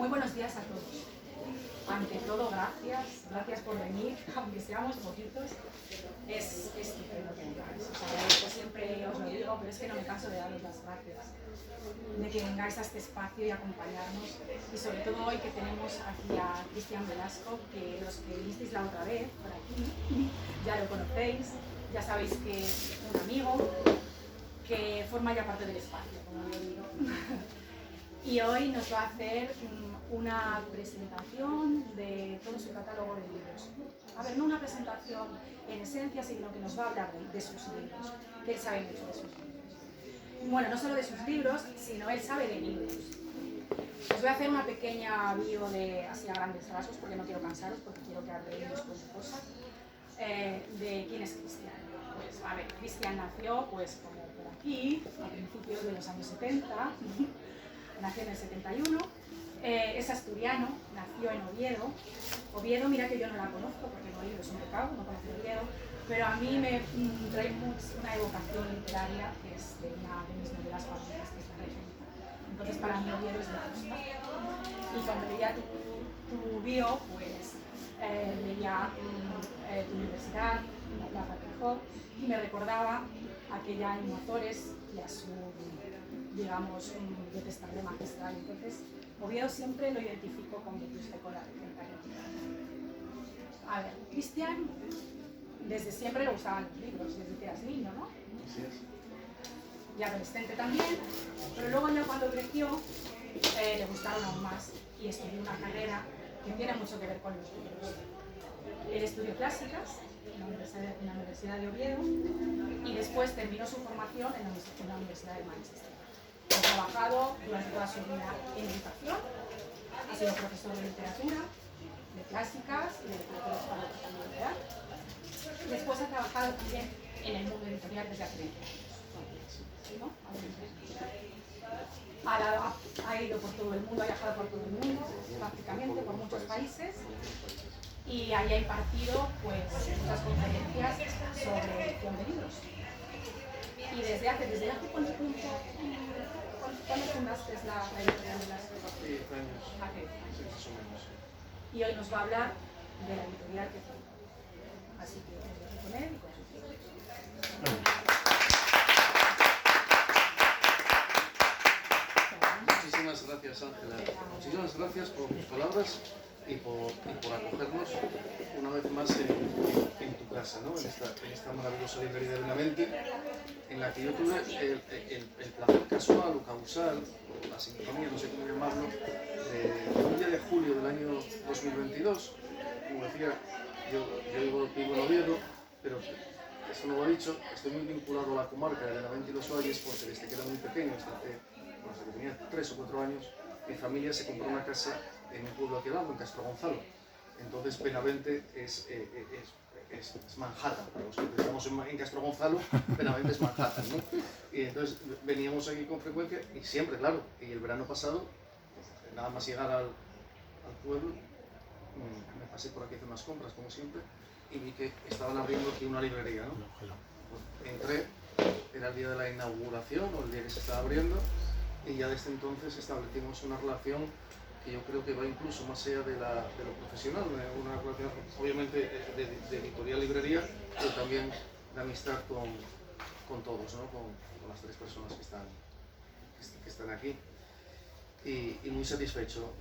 Muy buenos días a todos. Ante todo, gracias por venir, aunque seamos poquitos. Es estupendo que vengáis. Os agradezco, siempre os lo digo, pero es que no me canso de daros las gracias. De que vengáis a este espacio y acompañarnos. Y sobre todo hoy que tenemos aquí a Cristian Velasco, que los que visteis la otra vez por aquí, ya lo conocéis, ya sabéis que es un amigo, que forma ya parte del espacio, como yo digo. Y hoy nos va a hacer una presentación de todo su catálogo de libros. A ver, no una presentación en esencia, sino que nos va a hablar de sus libros, que él sabe mucho de sus libros. Bueno, no solo de sus libros, sino él sabe de libros. Os voy a hacer una pequeña bio de, así a grandes rasgos, porque no quiero cansaros, porque quiero que habléis después de cosas, de quién es Cristian. Pues, a ver, Cristian nació, pues, como por aquí, a principios de los años 70, nació en el 71, es asturiano, nació en Oviedo. Oviedo, mira que yo no la conozco porque no he ido, es un pecado, no conozco Oviedo, pero a mí me trae una evocación literaria que es de una de mis novelas favoritas, que es La Regenta. Entonces para mí Oviedo es de costa. Y cuando leía tu bio, pues leía tu universidad, la Fatijó, y me recordaba aquella en Motores y a su, digamos, detestable magistral. Entonces, Oviedo siempre lo identifico con Vetusta y con La Regenta. A ver, Cristian, desde siempre le gustaban los libros, desde que eras niño, ¿no? Así es. Y adolescente también, pero luego ya cuando creció le gustaron aún más y estudió una carrera que tiene mucho que ver con los libros. Él estudió clásicas en la Universidad de Oviedo y después terminó su formación en la Universidad de Manchester. Ha trabajado durante toda su vida en educación, ha sido profesor de literatura, de clásicas y de literatura española también, ¿verdad? Después ha trabajado también en el mundo editorial desde hace 20 años. ¿No? Ha ido por todo el mundo, ha viajado por todo el mundo, prácticamente por muchos países, y ahí ha impartido pues, muchas conferencias sobre edición de libros. Y desde hace cuánto tiempo, ¿cuándo fundaste la editorial de las cosas? Hace 10 años. Hace 10 años. Sí, más o menos. Y hoy nos va a hablar de la editorial que fundó. Así que os dejo con él y con sus libros. Muchísimas gracias, Ángela. Muchísimas gracias por tus palabras y por acogernos una vez más en tu casa, ¿no? en esta maravillosa librería de Benavente, en la que yo tuve el placer casual o causal, o la sincronía, no sé cómo llamarlo, de un día de julio del año 2022. Como decía, yo vivo en Oviedo, pero eso no lo he dicho, estoy muy vinculado a la comarca de Benavente y los Valles porque desde que era muy pequeño, desde que tenía 3 o 4 años, mi familia se compró una casa en un pueblo aquí al lado, en Castro Gonzalo. Entonces Benavente es Manhattan, para los que estamos en Castro Gonzalo, Benavente es Manhattan, ¿no? Y entonces veníamos aquí con frecuencia y siempre, claro, y el verano pasado, nada más llegar al pueblo, me pasé por aquí a hacer unas compras, como siempre, y vi que estaban abriendo aquí una librería, ¿no? Pues entré, era el día de la inauguración, o el día que se estaba abriendo, y ya desde entonces establecimos una relación que yo creo que va incluso más allá de lo profesional, una relación obviamente de editorial librería, pero también de amistad con todos, ¿no? con las 3 personas que están aquí. Y muy satisfecho.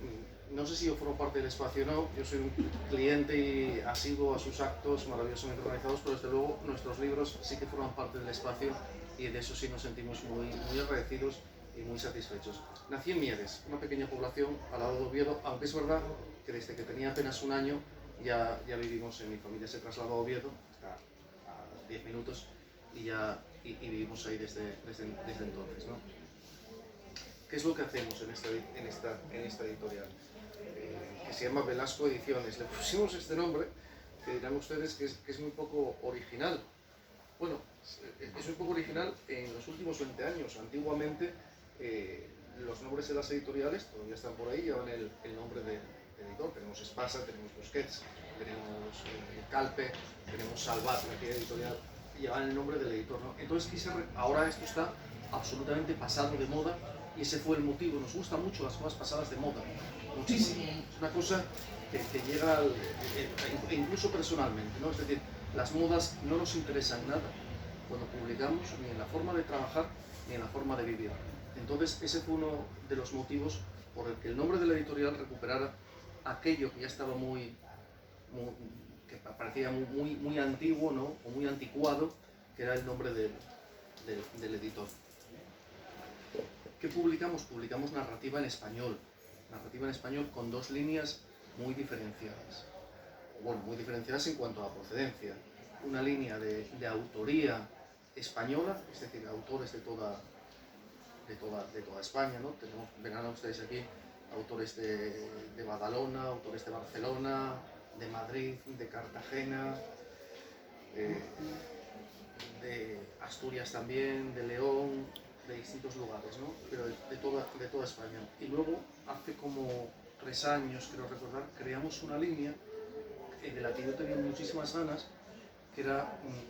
No sé si yo formo parte del espacio o no, yo soy un cliente y asiduo a sus actos maravillosamente organizados, pero desde luego nuestros libros sí que forman parte del espacio y de eso sí nos sentimos muy agradecidos y muy satisfechos. Nací en Mieres, una pequeña población al lado de Oviedo, aunque es verdad que desde que tenía apenas un año ya vivimos, mi familia se trasladó a Oviedo, está a 10 minutos, y vivimos ahí desde entonces, ¿no? ¿Qué es lo que hacemos en esta editorial? Que se llama Velasco Ediciones. Le pusimos este nombre, que dirán ustedes que es muy poco original. Bueno, es muy poco original en los últimos 20 años. Antiguamente, los nombres de las editoriales todavía están por ahí, llevan el nombre del editor. Tenemos Espasa, tenemos Busquets, tenemos Calpe, tenemos Salvat, la editorial, llevan el nombre del editor, ¿no? Entonces, ahora esto está absolutamente pasado de moda y ese fue el motivo. Nos gustan mucho las cosas pasadas de moda, muchísimo. Es una cosa que llega incluso personalmente, ¿no? Es decir, las modas no nos interesan nada cuando publicamos, ni en la forma de trabajar, ni en la forma de vivir. Entonces, ese fue uno de los motivos por el que el nombre de la editorial recuperara aquello que ya estaba que parecía muy antiguo, ¿no? O muy anticuado, que era el nombre del editor. ¿Qué publicamos? Publicamos narrativa en español con 2 líneas muy diferenciadas. Bueno, muy diferenciadas en cuanto a procedencia. Una línea de autoría española, es decir, autores de toda España, ¿no? Verán ustedes aquí autores de Badalona, autores de Barcelona, de Madrid, de Cartagena, de Asturias también, de León, de distintos lugares, ¿no? Pero de toda España. Y luego, hace como 3 años, creo recordar, creamos una línea de la que yo tenía muchísimas ganas, que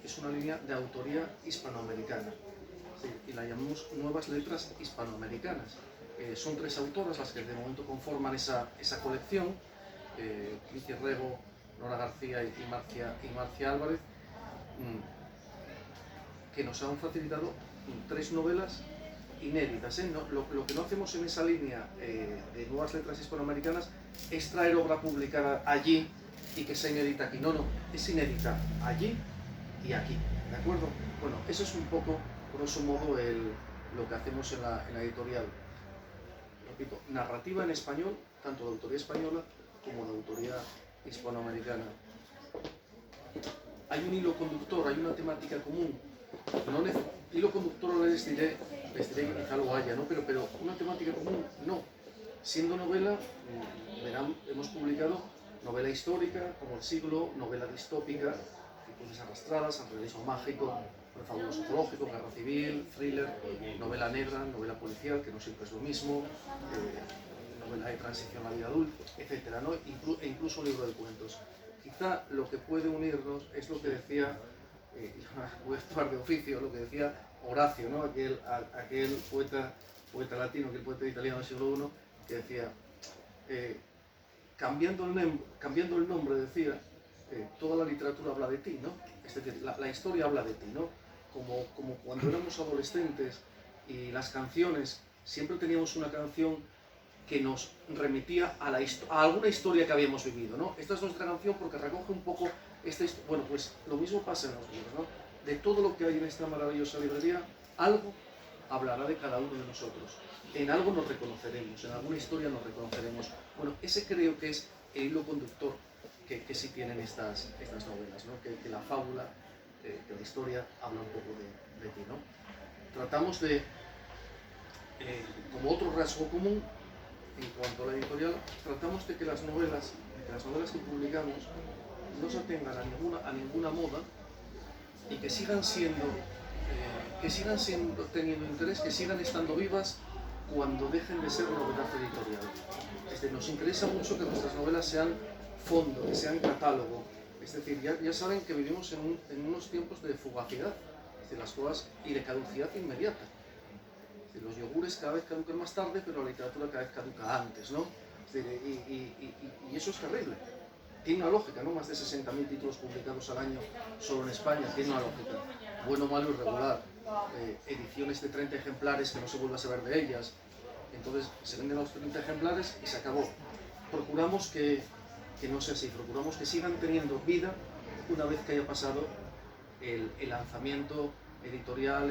es una línea de autoría hispanoamericana. Sí, y la llamamos Nuevas Letras Hispanoamericanas. Son 3 autoras las que de momento conforman esa colección, Vicky Rego, Nora García y Marcia Álvarez, que nos han facilitado 3 novelas inéditas. Lo que no hacemos en esa línea de Nuevas Letras Hispanoamericanas es traer obra publicada allí y que sea inédita aquí. No, es inédita allí y aquí, ¿de acuerdo? Bueno, eso es un poco, grosso modo, lo que hacemos en la editorial. Repito, narrativa en español, tanto de autoría española como de autoría hispanoamericana. Hay un hilo conductor, hay una temática común. Hilo conductor les diré que quizá lo haya, ¿no? Pero una temática común, no. Siendo novela, verán, hemos publicado novela histórica, como El siglo, novela distópica, Cruces arrastradas, Realismo mágico, El fabuloso zoológico, Guerra civil, thriller, novela negra, novela policial, que no siempre es lo mismo, novela de transición a la vida adulta, etc., ¿no? E incluso un libro de cuentos. Quizá lo que puede unirnos es lo que decía, voy a actuar de oficio, lo que decía Horacio, ¿no? aquel poeta latino, aquel poeta italiano del siglo I, que decía, cambiando el nombre, decía, toda la literatura habla de ti, ¿no? Es decir, la historia habla de ti, ¿no? Como cuando éramos adolescentes y las canciones, siempre teníamos una canción que nos remitía a alguna historia que habíamos vivido, ¿no? Esta es nuestra canción porque recoge un poco bueno, pues lo mismo pasa en los libros, ¿no? De todo lo que hay en esta maravillosa librería, algo hablará de cada uno de nosotros. En algo nos reconoceremos, en alguna historia nos reconoceremos. Bueno, ese creo que es el hilo conductor que sí tienen estas novelas, ¿no? Que la fábula, que la historia habla un poco de ti, ¿no? Tratamos de, como otro rasgo común, en cuanto a la editorial, tratamos de que las novelas que publicamos no se atengan a ninguna moda y que sigan teniendo interés, que sigan estando vivas cuando dejen de ser novedad editorial. Nos interesa mucho que nuestras novelas sean fondo, que sean catálogo. Es decir, ya saben que vivimos en unos tiempos de fugacidad, es decir, las cosas, y de caducidad inmediata. Es decir, los yogures cada vez caducan más tarde, pero la literatura cada vez caduca antes, ¿no? Es decir, y eso es terrible. Tiene una lógica, ¿no? Más de 60.000 títulos publicados al año solo en España, tiene una lógica. Bueno, malo y regular. Ediciones de 30 ejemplares que no se vuelve a saber de ellas. Entonces se venden los 30 ejemplares y se acabó. Procuramos que no sea así, procuramos que sigan teniendo vida una vez que haya pasado el lanzamiento editorial,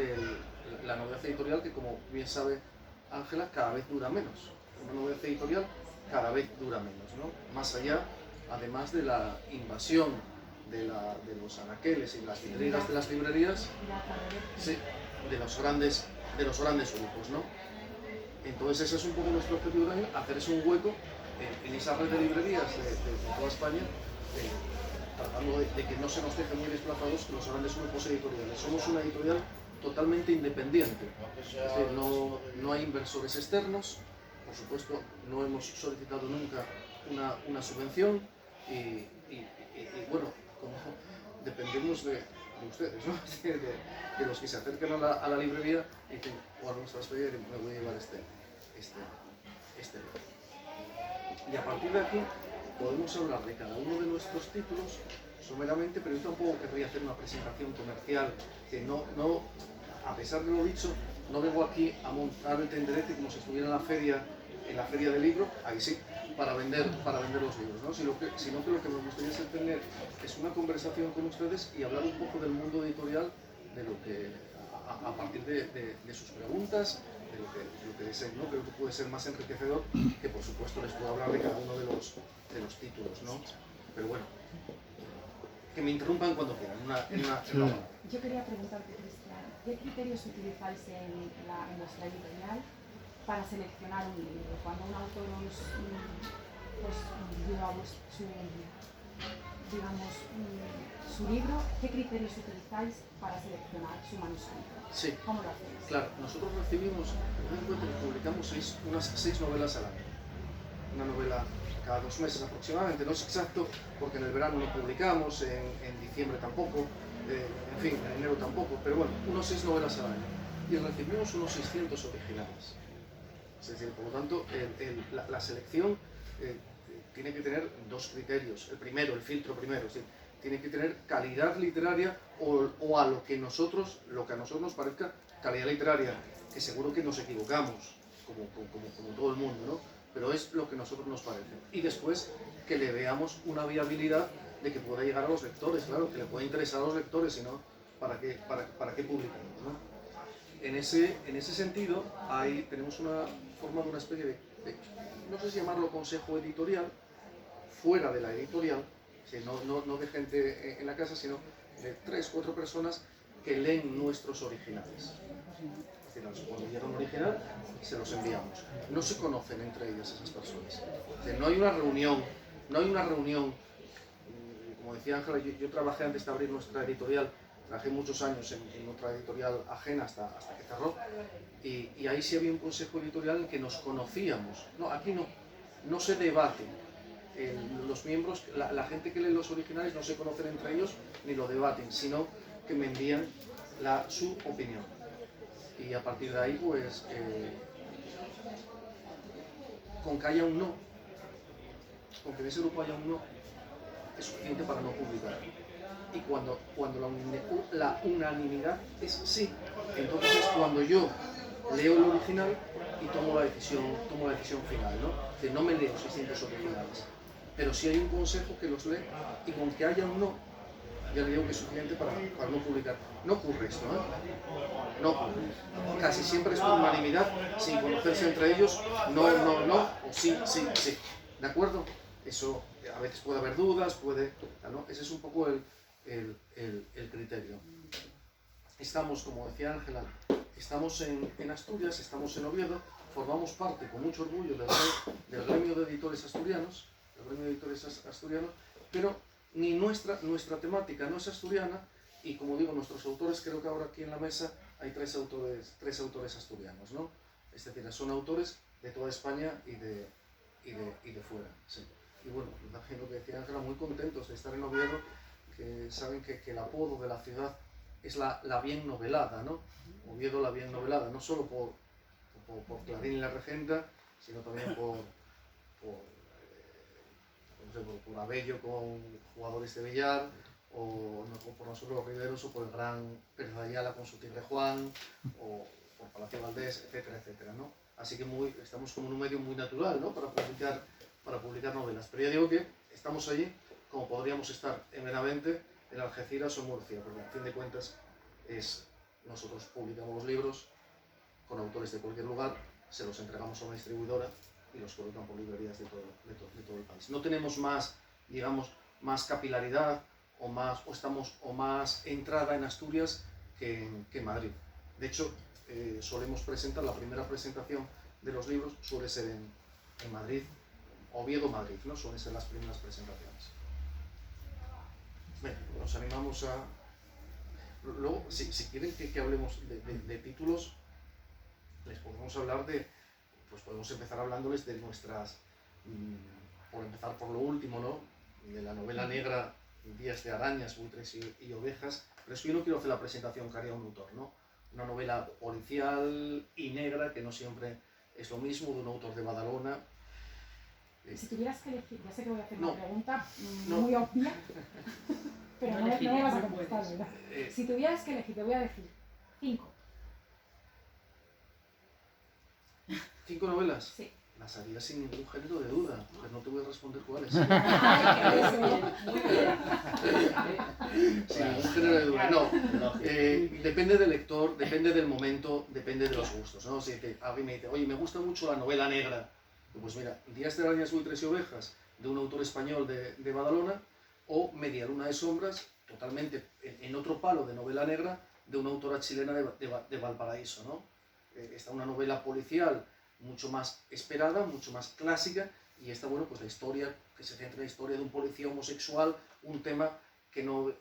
la novedad editorial, que como bien sabe Ángela, cada vez dura menos. Una novedad editorial cada vez dura menos, ¿no? Más allá, además de la invasión de los anaqueles y las vidrieras de las librerías, sí, de los grandes grupos, ¿no? Entonces ese es un poco nuestro objetivo también, hacerse un hueco en esa red de librerías de toda España, tratando de que no se nos deje muy desplazados los grandes grupos editoriales. Somos una editorial totalmente independiente, es decir, no hay inversores externos, por supuesto no hemos solicitado nunca una subvención y bueno, como dependemos de ustedes, ¿no? de los que se acercan a la librería y dicen, o a nuestra feria, me voy a llevar este. este libro. Y a partir de aquí podemos hablar de cada uno de nuestros títulos someramente, pero yo tampoco querría hacer una presentación comercial, que no, a pesar de lo dicho, no vengo aquí a montar el tenderete como si estuviera en la feria del libro, ahí sí, para vender los libros, ¿no? Sino que lo que me gustaría es tener es una conversación con ustedes y hablar un poco del mundo editorial, de lo que, a partir de sus preguntas, de lo que deseen, ¿no? Creo que puede ser más enriquecedor que, por supuesto, les puedo hablar de cada uno de los títulos, ¿no? Pero bueno, que me interrumpan cuando quieran. Yo quería preguntarte, Cristian, ¿qué criterios utilizáis en vuestra editorial para seleccionar un libro? Cuando un autor pues, lleva su libro, ¿qué criterios utilizáis para seleccionar su manuscrito? Sí. ¿Cómo lo hacéis? Claro, nosotros recibimos, publicamos unas 6 novelas al año. Una novela cada 2 meses aproximadamente, no es exacto porque en el verano no publicamos, en diciembre tampoco, en fin, en enero tampoco, pero bueno, unos 6 novelas al año. Y recibimos unos 600 originales. Es decir, por lo tanto, la selección tiene que tener 2 criterios. El primero, el filtro primero, es decir, tiene que tener calidad literaria o a lo que a nosotros nos parezca calidad literaria, que seguro que nos equivocamos, como todo el mundo, ¿no? Pero es lo que a nosotros nos parece. Y después que le veamos una viabilidad de que pueda llegar a los lectores, claro, que le pueda interesar a los lectores, si no, ¿para qué publicamos, ¿no? En ese sentido, ahí tenemos una especie de, no sé si llamarlo consejo editorial, fuera de la editorial, no de gente en la casa, sino de 3 o 4 personas que leen nuestros originales. Es decir, cuando llega un original, se los enviamos. No se conocen entre ellas esas personas. Es decir, no hay una reunión, como decía Ángela, yo trabajé antes de abrir nuestra editorial, trabajé muchos años en otra editorial ajena hasta que cerró, y ahí sí había un consejo editorial en que nos conocíamos. No, aquí no se debate. Los miembros, la gente que lee los originales no se conocen entre ellos ni lo debaten, sino que me envían su opinión. Y a partir de ahí, pues, con que haya un no, con que en ese grupo haya un no, es suficiente para no publicar. Y cuando la unanimidad es sí, entonces es cuando yo leo el original y tomo la decisión final, ¿no? Que no me leo 600 originales, pero sí hay un consejo que los lee, y con que haya un no, ya le digo que es suficiente para no publicar. No ocurre esto, ¿eh? No ocurre. Casi siempre es por unanimidad, sin conocerse entre ellos, no, o sí. ¿De acuerdo? Eso a veces puede haber dudas, ¿no? Ese es un poco el criterio. Estamos, como decía Ángela, estamos en Asturias, estamos en Oviedo, formamos parte con mucho orgullo del gremio de editores asturianos, pero ni nuestra temática no es asturiana, y como digo, nuestros autores, creo que ahora aquí en la mesa hay tres autores asturianos, ¿no? Es decir, son autores de toda España y de fuera, sí. Y bueno, imagino que decía Ángela, muy contentos de estar en Oviedo, que saben que el apodo de la ciudad es la bien novelada, ¿no? Oviedo la bien novelada, no solo por Clarín y la Regenta, sino también por Abello con jugadores de billar, o por nosotros los riberos, o por el gran Pérez de Ayala con su Tigre Juan, o por Palacio Valdés, etcétera, etcétera, ¿no? Así que estamos como en un medio muy natural, ¿no? para publicar novelas. Pero ya digo que estamos allí como podríamos estar en Benavente, en Algeciras o en Murcia, porque a fin de cuentas nosotros publicamos los libros con autores de cualquier lugar, se los entregamos a una distribuidora y los colocan por librerías de todo el país. No tenemos más, digamos, más capilaridad o más entrada en Asturias que en Madrid. De hecho, solemos presentar, la primera presentación de los libros suele ser en Madrid, Oviedo, Madrid, ¿no? Suelen ser las primeras presentaciones. Bien, nos animamos a... Luego, si quieren que hablemos de títulos, les podemos hablar pues podemos empezar hablándoles de nuestras, por empezar por lo último, ¿no? De la novela negra, Días de arañas, buitres y ovejas, pero es que yo no quiero hacer la presentación que haría un autor, ¿no? Una novela policial y negra que no siempre es lo mismo, de un autor de Badalona. Si tuvieras que elegir, ya sé que voy a hacer No. una pregunta No. muy obvia, pero No no me elegirías, vas a no contestar, puedes. ¿verdad? Si tuvieras que elegir, te voy a decir 5. 5 novelas. Sí. Las haría sin ningún género de duda, pero no te voy a responder cuáles. Muy bien. Sin ningún género de duda. No, depende del lector, depende del momento, depende de los gustos, ¿no? Si alguien me dice, oye, me gusta mucho la novela negra, pues mira, Días de arañas, buitres y ovejas, de un autor español de Badalona, o Media luna de sombras, totalmente en otro palo de novela negra, de una autora chilena de Valparaíso, ¿no? Está una novela policial mucho más esperada, mucho más clásica, y esta, bueno, pues la historia, que se centra en la historia de un policía homosexual, un tema que no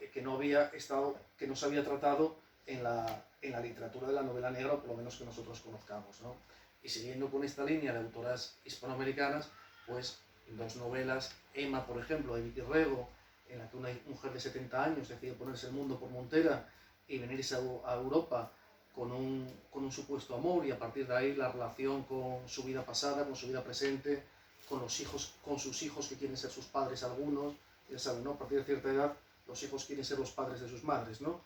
se había tratado en la literatura de la novela negra, o por lo menos que nosotros conozcamos, ¿no? Y siguiendo con esta línea de autoras hispanoamericanas, pues 2 novelas, Emma, por ejemplo, de Vicky Rego, en la que una mujer de 70 años decide ponerse el mundo por montera y venirse a Europa con un supuesto amor, y a partir de ahí la relación con su vida pasada, con su vida presente, con sus hijos que quieren ser sus padres algunos, ya saben, ¿no? A partir de cierta edad los hijos quieren ser los padres de sus madres, ¿no?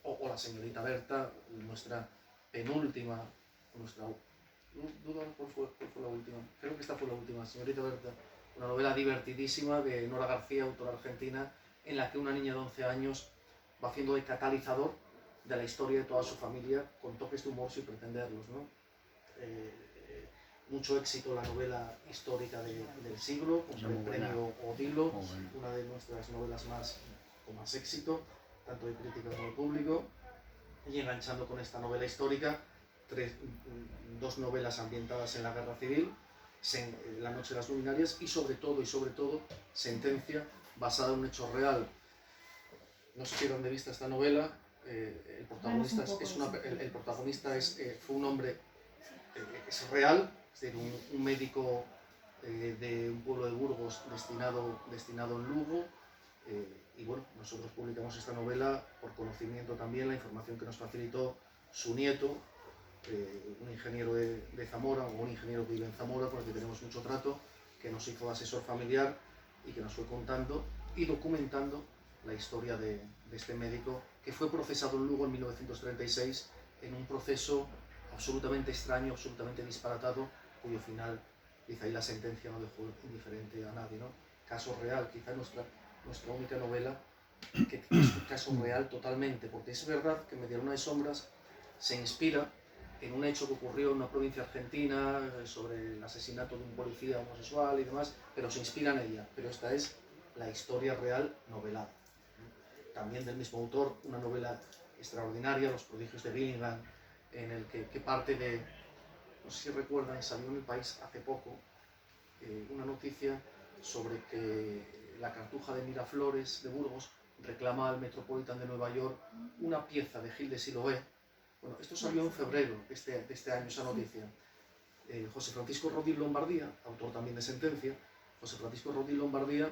O la señorita Berta, nuestra penúltima, no cuál fue la última, creo que esta fue la última, señorita Berta, una novela divertidísima de Nora García, autora argentina, en la que una niña de 11 años va haciendo de catalizador de la historia de toda su familia, con toques de humor sin pretenderlos, ¿no? Mucho éxito la novela histórica del siglo, con el premio Odilo, una de nuestras novelas con más éxito, tanto de crítica como de público, y enganchando con esta novela histórica, 2 novelas ambientadas en la Guerra Civil, La noche de las luminarias, y sobre todo, Sentencia, basada en un hecho real. No se pierdan de vista esta novela. El protagonista fue un hombre, es real, es decir, un médico de un pueblo de Burgos destinado en Lugo, y bueno, nosotros publicamos esta novela por conocimiento también, la información que nos facilitó su nieto, un ingeniero de Zamora, o un ingeniero que vive en Zamora, con el que tenemos mucho trato, que nos hizo asesor familiar y que nos fue contando y documentando la historia de este médico, que fue procesado en Lugo en 1936 en un proceso absolutamente extraño, absolutamente disparatado, cuyo final, dice ahí la sentencia, no dejó indiferente a nadie, ¿no? Caso real, quizá nuestra única novela que es un caso real totalmente, porque es verdad que Media luna de sombras se inspira en un hecho que ocurrió en una provincia argentina sobre el asesinato de un policía homosexual y demás, pero se inspira en ella. Pero esta es la historia real novelada. También del mismo autor, una novela extraordinaria, Los prodigios de Billingham, en el que parte de, no sé si recuerdan, salió en El País hace poco una noticia sobre que la Cartuja de Miraflores de Burgos reclama al Metropolitan de Nueva York una pieza de Gilles de Siloé. Bueno, esto salió en febrero de este año, esa noticia. José Francisco Rodil Lombardía, autor también de Sentencia, José Francisco Rodil Lombardía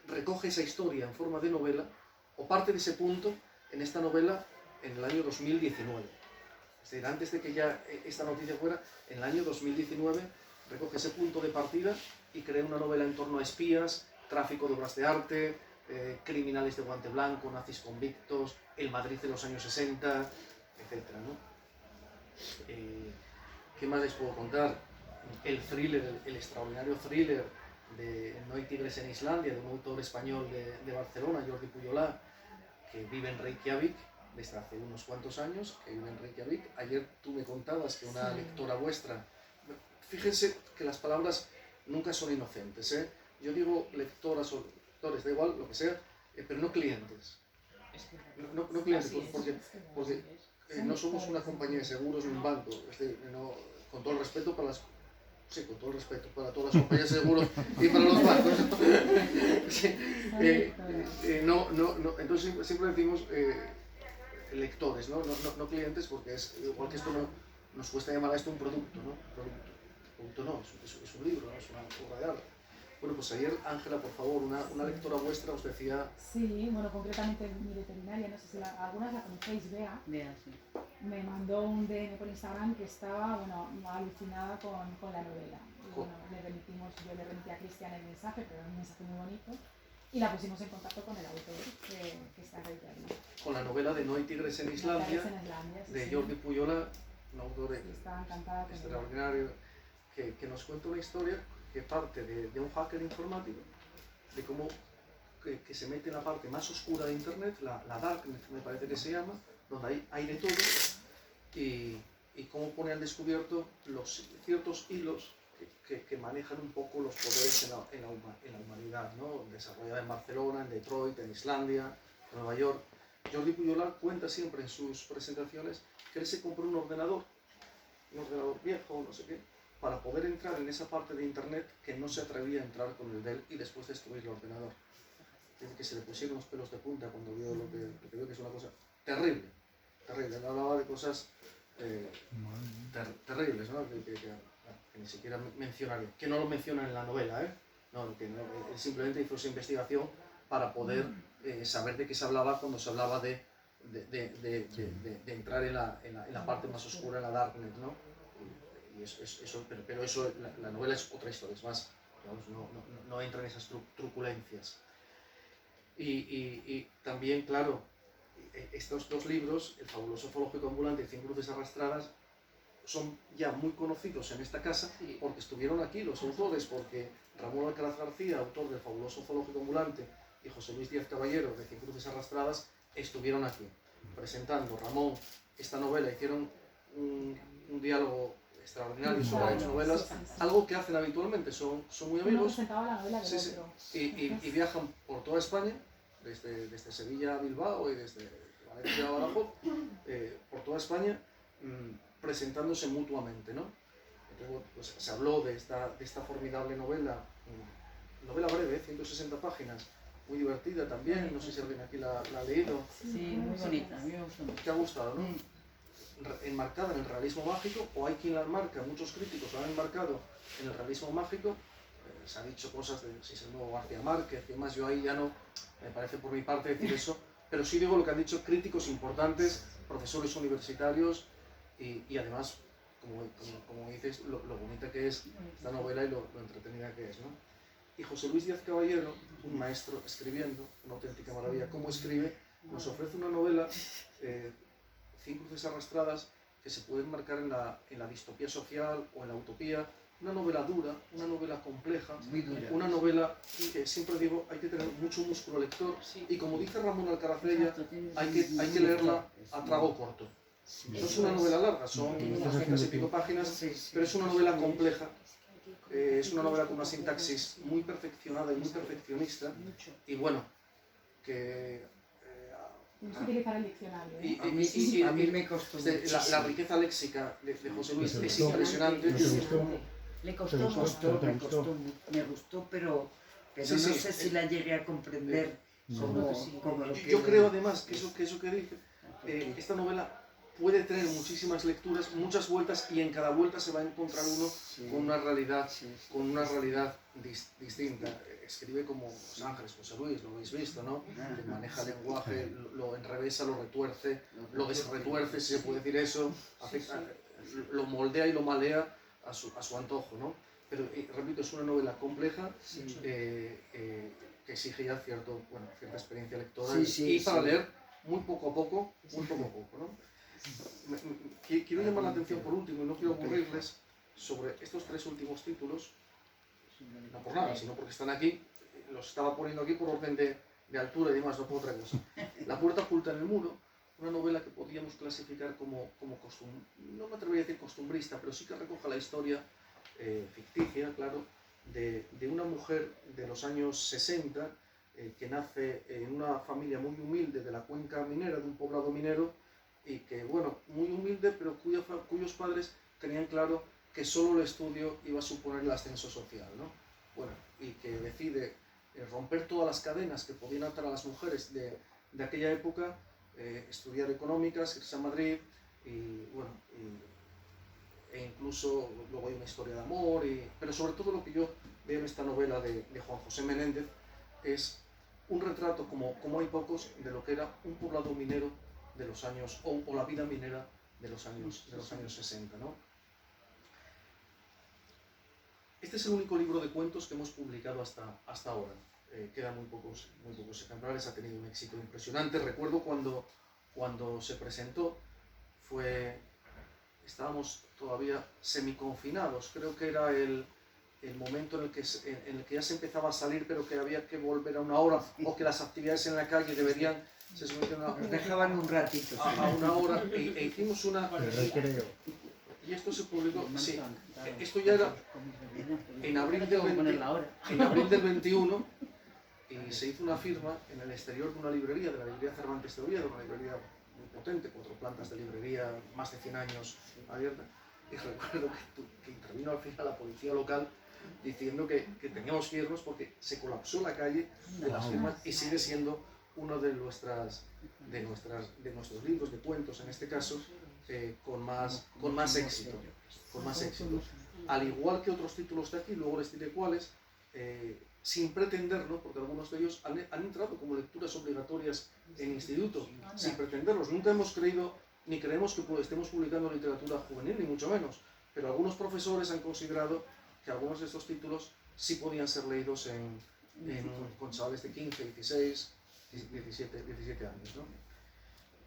recoge esa historia en forma de novela, o parte de ese punto, en esta novela en el año 2019. Es decir, antes de que ya esta noticia fuera, en el año 2019 recoge ese punto de partida y crea una novela en torno a espías, tráfico de obras de arte, criminales de guante blanco, nazis convictos, el Madrid de los años 60, etc., ¿no? ¿Qué más les puedo contar? El thriller, el extraordinario thriller de No hay tigres en Islandia, de un autor español de Barcelona, Jordi Pujolà, que vive en Reykjavik desde hace unos cuantos años, que vive en Reykjavik. Ayer tú me contabas que una lectora vuestra... Fíjense que las palabras nunca son inocentes, ¿eh? Yo digo lectoras o lectores, da igual, lo que sea, pero no clientes. No clientes, porque no somos una compañía de seguros ni un banco. Con todo el respeto para con todo el respeto para todas las compañías de seguros y para los bancos. Entonces siempre decimos lectores, no clientes, porque es igual que esto nos cuesta llamar a esto un producto, ¿no? Producto no, es un libro, ¿no? Es una obra de arte. Bueno, pues ayer, Ángela, por favor, una lectora vuestra os decía... Sí, bueno, concretamente mi veterinaria, no sé si algunas la conocéis, Bea. Bea, sí. me mandó un DM por Instagram que estaba, bueno, alucinada con la novela. Y, bueno, yo le remití a Cristian el mensaje, pero era un mensaje muy bonito, y la pusimos en contacto con el autor, que está reiterando. Con la novela de No hay tigres en Islandia, Sí, de sí. Jordi Puyola, un autor Sí, estaba encantada con extraordinario, que nos cuenta una historia que parte de un hacker informático, de cómo que se mete en la parte más oscura de Internet, la Darknet me parece que se llama, donde hay de todo, y cómo pone al descubierto ciertos hilos que manejan un poco los poderes en la humanidad, ¿no? Desarrollada en Barcelona, en Detroit, en Islandia, en Nueva York. Jordi Puyola cuenta siempre en sus presentaciones que él se compró un ordenador viejo, no sé qué, para poder entrar en esa parte de Internet que no se atrevía a entrar con el de él y después destruir el ordenador. Dice que se le pusieron los pelos de punta cuando vio lo que vio, que es una cosa terrible, terrible. Él hablaba de cosas terribles, ¿no? Que ni siquiera mencionaría, que no lo menciona en la novela, ¿eh? No, que no, él simplemente hizo esa investigación para poder saber de qué se hablaba cuando se hablaba de entrar en la parte más oscura, en la Darknet, ¿no? Pero eso, la novela es otra historia, es más, digamos, no entra en esas truculencias. Y también, claro, estos dos libros, El fabuloso zoológico ambulante y 100 cruces arrastradas, son ya muy conocidos en esta casa porque estuvieron aquí los autores, porque Ramón Alcaraz García, autor del fabuloso zoológico ambulante, y José Luis Díaz Caballero, de 100 cruces arrastradas, estuvieron aquí presentando. Ramón, esta novela, hicieron un diálogo extraordinario sobre las novelas, algo que hacen habitualmente, son muy amigos, y viajan por toda España, desde Sevilla a Bilbao y desde Valencia a Badajoz, por toda España, presentándose mutuamente, ¿no? Entonces, pues, se habló de esta formidable novela breve, 160 páginas, muy divertida también, no sé si alguien aquí la ha leído. Sí, muy bonita, a mí me gustó mucho. ¿Te ha gustado, no? Enmarcada en el realismo mágico, o hay quien la enmarca, muchos críticos la han enmarcado en el realismo mágico. Se han dicho cosas de si es el nuevo García Márquez y demás, yo ahí ya no me parece por mi parte decir eso, pero sí digo lo que han dicho críticos importantes, profesores universitarios, y además, como dices, lo bonita que es esta novela y lo entretenida que es, ¿no? Y José Luis Díaz Caballero, un maestro escribiendo, una auténtica maravilla, cómo escribe, nos ofrece una novela, 100 cruces arrastradas, que se puede enmarcar en la distopía social o en la utopía, una novela dura, una novela compleja, una novela que siempre digo, hay que tener mucho músculo lector, y como dice Ramón Alcaraz de ella, hay que leerla a trago corto. No es una novela larga, son 200 y pico páginas, pero es una novela compleja. Es una novela con una sintaxis muy perfeccionada y muy perfeccionista, y bueno, que... Tienes que utilizar el diccionario, ¿eh? A mí me costó mucho. La riqueza léxica de José Luis es impresionante. Me gustó, pero no sé si la llegué a comprender como lo que... Yo creo además que eso que dice, esta novela puede tener muchísimas lecturas, muchas vueltas, y en cada vuelta se va a encontrar uno con una realidad distinta. Escribe como Los Ángeles, José Luis, lo habéis visto, ¿no? Maneja el lenguaje, lo enrevesa, lo retuerce, lo desretuerce, si se puede decir eso, lo moldea y lo malea a su antojo, ¿no? Pero, repito, es una novela compleja, que exige ya cierta experiencia lectora, y para leer muy poco a poco, ¿no? Quiero llamar la atención por último, y no quiero aburrirles, sobre estos tres últimos títulos, no por nada, sino porque están aquí, los estaba poniendo aquí por orden de altura y demás, no por otra cosa. La puerta oculta en el muro, una novela que podríamos clasificar como no me atrevería a decir costumbrista, pero sí que recoge la historia ficticia, claro, de una mujer de los años 60, que nace en una familia muy humilde de la cuenca minera, de un poblado minero, y que, bueno, muy humilde, pero cuyos padres tenían claro que solo el estudio iba a suponer el ascenso social, ¿no? Bueno, y que decide romper todas las cadenas que podían atar a las mujeres de aquella época, estudiar económicas, irse a Madrid, y bueno, e incluso luego hay una historia de amor, pero sobre todo lo que yo veo en esta novela de Juan José Menéndez es un retrato, como hay pocos, de lo que era un poblado minero de los años, o la vida minera los años 60, ¿no? Este es el único libro de cuentos que hemos publicado hasta ahora. Quedan muy pocos ejemplares, ha tenido un éxito impresionante. Recuerdo cuando se presentó, estábamos todavía semiconfinados, creo que era el momento en el que ya se empezaba a salir, pero que había que volver a una hora, o que las actividades en la calle se sometían Nos dejaban un ratito. a una hora, e hicimos una... Y esto se publicó, sí, esto ya era en abril del 21, y se hizo una firma en el exterior de una librería, de la librería Cervantes de Oviedo, una librería muy potente, 4 plantas de librería, más de 100 años abierta, y recuerdo que intervino al final la policía local diciendo que teníamos que irnos porque se colapsó la calle de las firmas, y sigue siendo uno de nuestros libros de cuentos, en este caso, con más éxito. Al igual que otros títulos de aquí, luego les diré cuáles, sin pretenderlo, porque algunos de ellos han entrado como lecturas obligatorias en instituto, sin pretenderlos. Nunca hemos creído, ni creemos que estemos publicando literatura juvenil, ni mucho menos, pero algunos profesores han considerado que algunos de estos títulos sí podían ser leídos con chavales de 15, 16, 17 años, ¿no?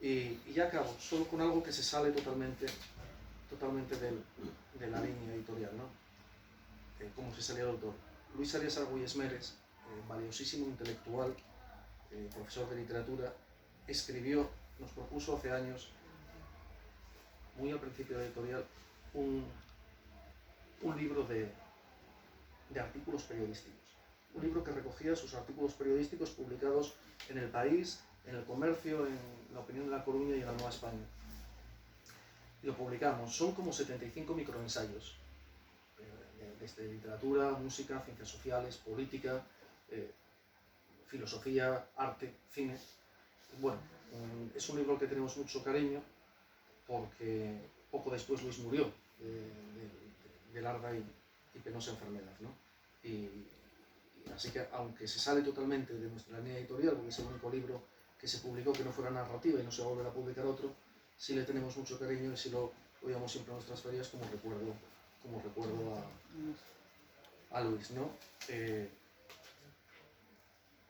Y ya acabo, solo con algo que se sale totalmente de la línea editorial, ¿no? Como se salía el autor. Luis Arias Argüelles Meres, valiosísimo intelectual, profesor de literatura, nos propuso hace años, muy al principio de la editorial, un libro de artículos periodísticos. Un libro que recogía sus artículos periodísticos publicados en El País, en El Comercio, en La Opinión de La Coruña y en La Nueva España. Y lo publicamos. Son como 75 microensayos, desde literatura, música, ciencias sociales, política, filosofía, arte, cine. Bueno, es un libro al que tenemos mucho cariño porque poco después Luis murió de larga y penosa enfermedad, ¿no? Y así que, aunque se sale totalmente de nuestra línea editorial, porque es el único libro que se publicó que no fuera narrativa y no se va a volver a publicar otro, sí le tenemos mucho cariño y sí lo oíamos siempre en nuestras ferias como recuerdo a Luis, ¿no?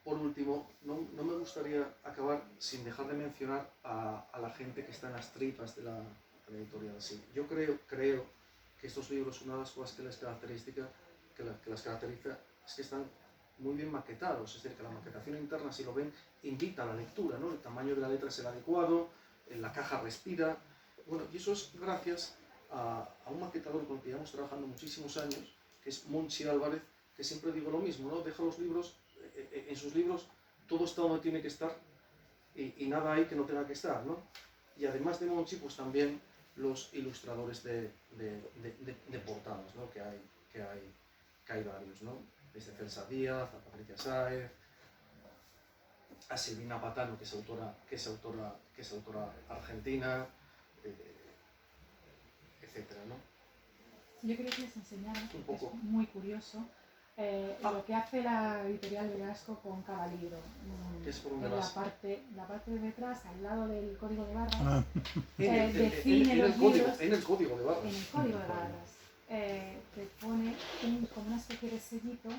Por último, no me gustaría acabar sin dejar de mencionar a la gente que está en las tripas de la editorial. Sí, yo creo que estos libros, una de las cosas que las caracteriza es que están muy bien maquetados, es decir, que la maquetación interna, si lo ven, invita a la lectura, ¿no? El tamaño de la letra es el adecuado, la caja respira. Bueno, y eso es gracias a un maquetador con el que llevamos trabajando muchísimos años, que es Monchi Álvarez, que siempre digo lo mismo, ¿no? Deja los libros, en sus libros todo está donde tiene que estar y nada hay que no tenga que estar, ¿no? Y además de Monchi, pues también los ilustradores de portadas, ¿no? Que hay varios, ¿no? Desde Celsa Díaz, a Patricia Sáez, a Silvina Patano, que es autora argentina, etcétera, ¿no? Yo quería que les enseñara, un poco. Es muy curioso, lo que hace la editorial Velasco con cada libro. ¿Qué es por en dónde vas? la parte de detrás, al lado del código de barras, En define el los código, libros. en el código de barras. En el código de barras te pone como una especie de sellito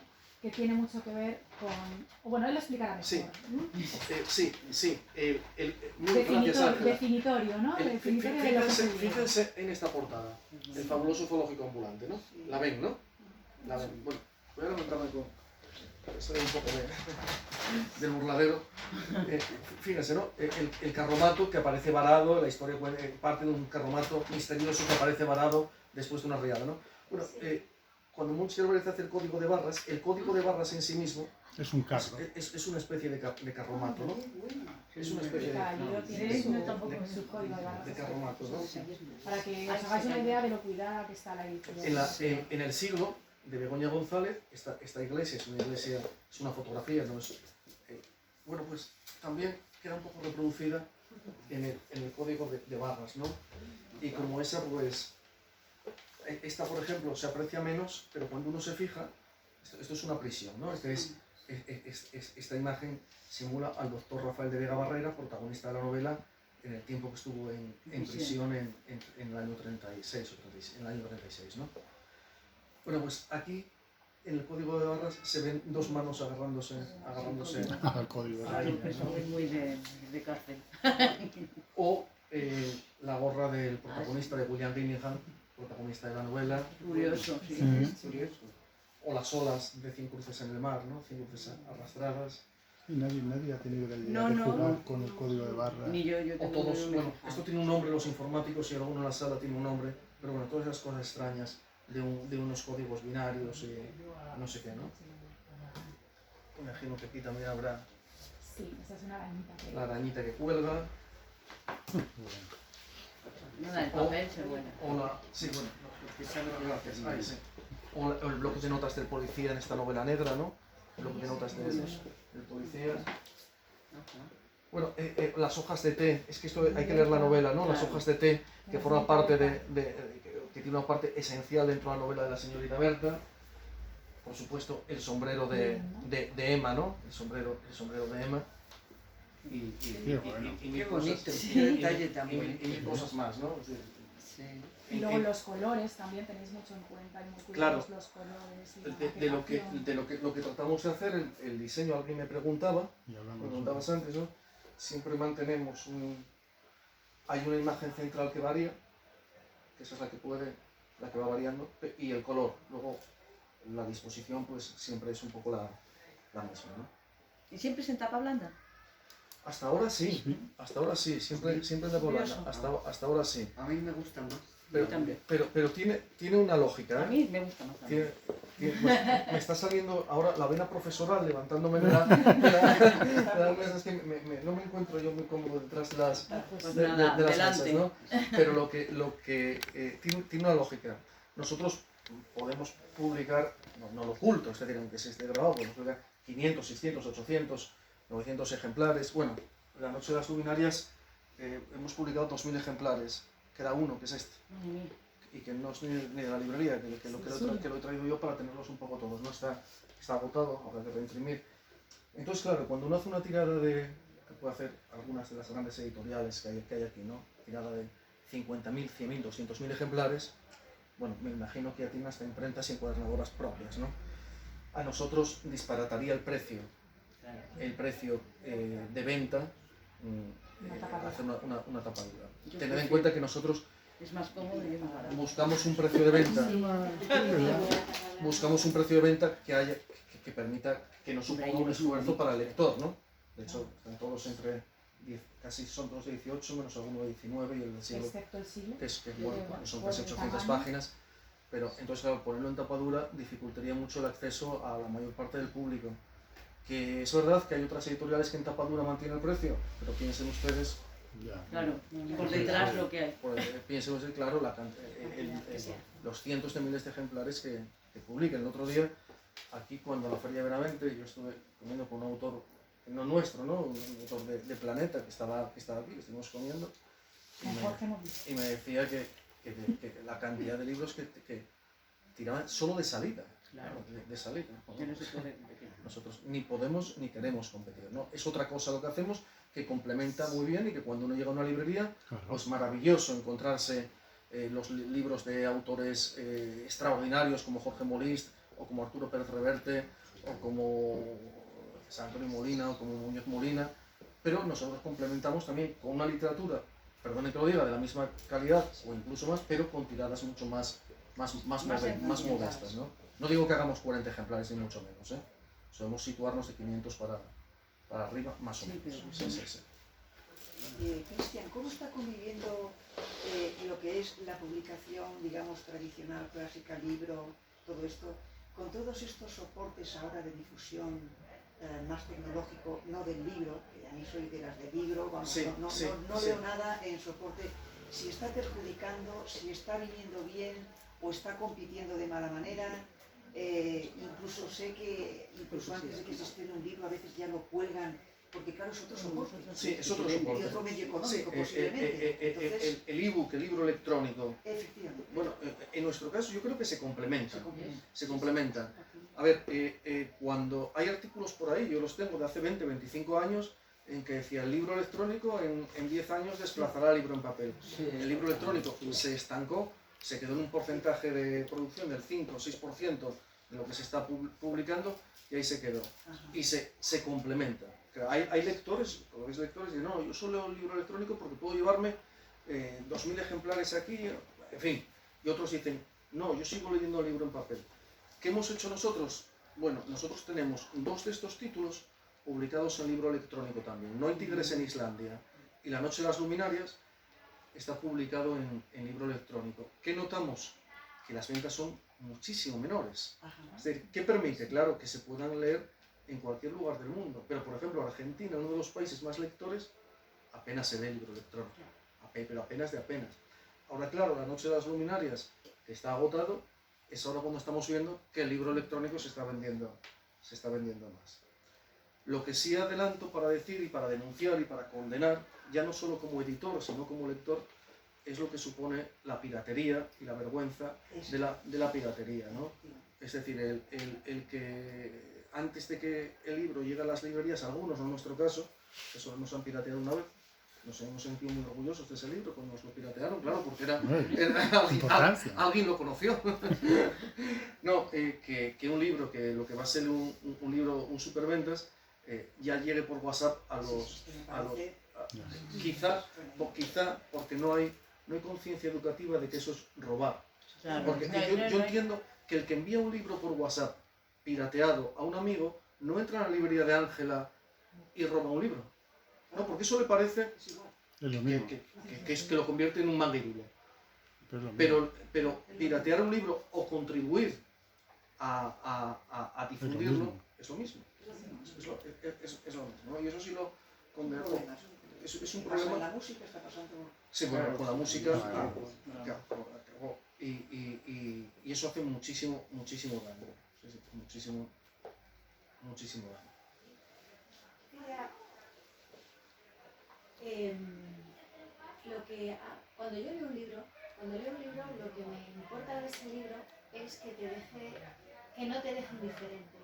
que tiene mucho que ver con... Bueno, él lo explicará mejor. Sí, sí. Gracias, Ángela. Definitorio, ¿no? Definitorio de lo que se dice. Fíjense en esta portada, el fabuloso zoológico ambulante, ¿no? La ven, ¿no? La ven. Bueno, voy a levantarme con... Estoy un poco del burladero. Fíjense, ¿no? El carromato que aparece varado, la historia parte de un carromato misterioso que aparece varado después de una riada, ¿no? Bueno, cuando Monchi Álvarez hace el código de barras en sí mismo es una especie de carromato, ¿no? Es una especie su código de barras. De carromato, ¿no? Para que os hagáis una idea de lo cuidada que está la editorial. En el siglo de Begoña González, esta iglesia es una fotografía, ¿no? Bueno, pues también queda un poco reproducida en el código de barras, ¿no? Y como esa, pues, esta, por ejemplo, se aprecia menos, pero cuando uno se fija, esto es una prisión, ¿no? Esta imagen simula al doctor Rafael de Vega Barrera, protagonista de la novela, en el tiempo que estuvo en prisión en el año 36 o 36, en el año 36, ¿no? Bueno, pues aquí en el código de barras se ven dos manos agarrándose al código. ahí, Eso ¿no? es muy de cárcel. O la gorra del protagonista de William Birmingham, protagonista de la novela. Curioso, sí. Curioso. O las olas de 100 cruces en el mar, ¿no? 100 cruces arrastradas. Y nadie ha tenido la idea No, de no. jugar con el código de barra. Ni yo O tengo todos, un- bueno, esto tiene un nombre los informáticos y alguno en la sala tiene un nombre, pero bueno, todas esas cosas extrañas de unos códigos binarios y no sé qué, ¿no? Imagino que aquí también habrá Sí, esa es una arañita. la arañita que cuelga, Nada, el papel se vuela. o la... Sí, bueno, gracias, ahí sí. O el bloque de notas del policía en esta novela negra, ¿no? El bloque de notas del policía. Bueno, las hojas de té, es que esto hay que leer la novela, ¿no? Las hojas de té que forman parte que tiene una parte esencial dentro de la novela de la señorita Berta. Por supuesto, el sombrero de Emma, ¿no? El sombrero de Emma. Y Qué bonito, y qué detalle tan bonito. mil cosas más, ¿no? Es decir, Sí. Y luego los colores también tenéis mucho en cuenta, y muy Claro. cuidados los colores y la de lo que tratamos de hacer, el diseño, alguien me preguntaba, Y me hablamos preguntabas antes, ¿no? Siempre mantenemos hay una imagen central que varía, que esa es la que va variando, y el color. Luego la disposición pues siempre es un poco la misma, ¿no? ¿Y siempre es en tapa blanda? Hasta ahora sí, siempre en la blanda, hasta ahora sí. A mí me gusta más. Pero, Yo también. pero tiene una lógica, A ¿eh? mí me gusta más también. Bueno, me está saliendo ahora la vena profesoral levantándome de las mesas, que no me encuentro yo muy cómodo detrás de las, Pues de nada, las delante. mesas, ¿no? Pero lo que tiene una lógica. Nosotros podemos publicar, no lo oculto, es decir, aunque se esté grabado, podemos publicar 500, 600, 800, 900 ejemplares. Bueno, La Noche de las Luminarias hemos publicado 2000 ejemplares, queda uno, que es este. Madre mía. Y que no es ni de la librería, que lo he traído yo para tenerlos un poco todos, ¿no? Está agotado, habrá que reimprimir. Entonces, claro, cuando uno hace una tirada que puede hacer algunas de las grandes editoriales que hay aquí, ¿no? Tirada de 50.000, 100.000, 200.000 ejemplares, bueno, me imagino que ya tiene hasta imprentas y encuadernadoras propias, ¿no? A nosotros disparataría el precio de venta, hacer una tapadura. Tened en cuenta que nosotros Es más cómodo y es más barato. buscamos un precio de venta que permita que no suponga un esfuerzo para el lector, ¿no? De hecho, están todos entre 10, casi son todos de 18, menos alguno de 19 y el del siglo, excepto el siglo. que bueno, son casi 800 páginas, pero entonces, claro, ponerlo en tapadura dificultaría mucho el acceso a la mayor parte del público. Que es verdad que hay otras editoriales que en tapadura mantienen el precio, pero piensen ustedes, Claro, por detrás lo que hay. piensen ustedes, claro, los cientos de miles de ejemplares que publican. El otro día, aquí cuando a la Feria de Benavente, yo estuve comiendo con un autor, no nuestro, ¿no? Un autor de Planeta, que estaba aquí, que estuvimos comiendo, y me decía que la cantidad de libros que tiraban solo de salida. Claro. De salida. Que no se puede competir. Nosotros ni podemos ni queremos competir, ¿no? Es otra cosa lo que hacemos, que complementa muy bien, y que cuando uno llega a una librería, pues maravilloso encontrarse los libros de autores extraordinarios como Jorge Molist, o como Arturo Pérez Reverte, o como San Antonio Molina, o como Muñoz Molina, pero nosotros complementamos también con una literatura, perdone que lo diga, de la misma calidad o incluso más, pero con tiradas mucho más modestas, ¿no? No digo que hagamos 40 ejemplares, ni mucho menos, ¿eh? Solemos situarnos de 500 para arriba, más o menos. Sí. Cristian, ¿cómo está conviviendo lo que es la publicación, digamos, tradicional, clásica, libro, todo esto, con todos estos soportes ahora de difusión más tecnológico, no del libro, que a mí soy de las del libro, vamos, no veo nada en soporte, si está perjudicando, si está viniendo bien o está compitiendo de mala manera? Incluso sé que antes de que se estrene un libro a veces ya lo cuelgan, porque claro, es otro soporte. Sí, es otro soporte. Y otro medio económico, Sí, posiblemente. Entonces, el ebook, el libro electrónico. efectivamente. Bueno, en nuestro caso yo creo que se complementan. A ver, cuando hay artículos por ahí, yo los tengo de hace 20, 25 años, en que decía el libro electrónico en 10 años desplazará al libro en papel. El libro electrónico se estancó, se quedó en un porcentaje de producción del 5 o 6% de lo que se está publicando y ahí se quedó. Y se complementa. Hay lectores, cuando veis lectores, dicen, no, yo solo leo el libro electrónico porque puedo llevarme 2000 ejemplares aquí, en fin. Y otros dicen, no, yo sigo leyendo el libro en papel. ¿Qué hemos hecho nosotros? Bueno, nosotros tenemos 2 de estos títulos publicados en libro electrónico también. No hay tigres en Islandia y La noche de las luminarias está publicado en libro electrónico. ¿Qué notamos? Que las ventas son muchísimo menores. Es decir, ¿qué permite? Claro, que se puedan leer en cualquier lugar del mundo. Pero, por ejemplo, Argentina, uno de los países más lectores, apenas se lee libro electrónico. Pero apenas de apenas. Ahora, claro, La noche de las luminarias, que está agotado, es ahora cuando estamos viendo que el libro electrónico se está vendiendo más. Lo que sí adelanto para decir y para denunciar y para condenar, ya no solo como editor, sino como lector, es lo que supone la piratería y la vergüenza de la piratería, ¿no? Es decir, el que antes de que el libro llegue a las librerías, algunos, no en nuestro caso, que solo nos han pirateado una vez, nos hemos sentido muy orgullosos de ese libro cuando nos lo piratearon, claro, porque alguien lo conoció. No, que un libro, que lo que va a ser un libro, un superventas, ya llegue por WhatsApp quizá porque no hay conciencia educativa de que eso es robar. Claro, porque yo entiendo que el que envía un libro por WhatsApp pirateado a un amigo no entra en la librería de Ángela y roba un libro. No, porque eso le parece que lo convierte en un manguirulo. Pero piratear un libro o contribuir a difundirlo es lo mismo. Es lo mismo, ¿no? Y eso sí lo condeno. Es un problema. Con la música está pasando. Sí, bueno, con la música. Y eso hace muchísimo daño. Sí, muchísimo daño. Cuando yo leo un libro, lo que me importa de ese libro es que no te deje indiferente.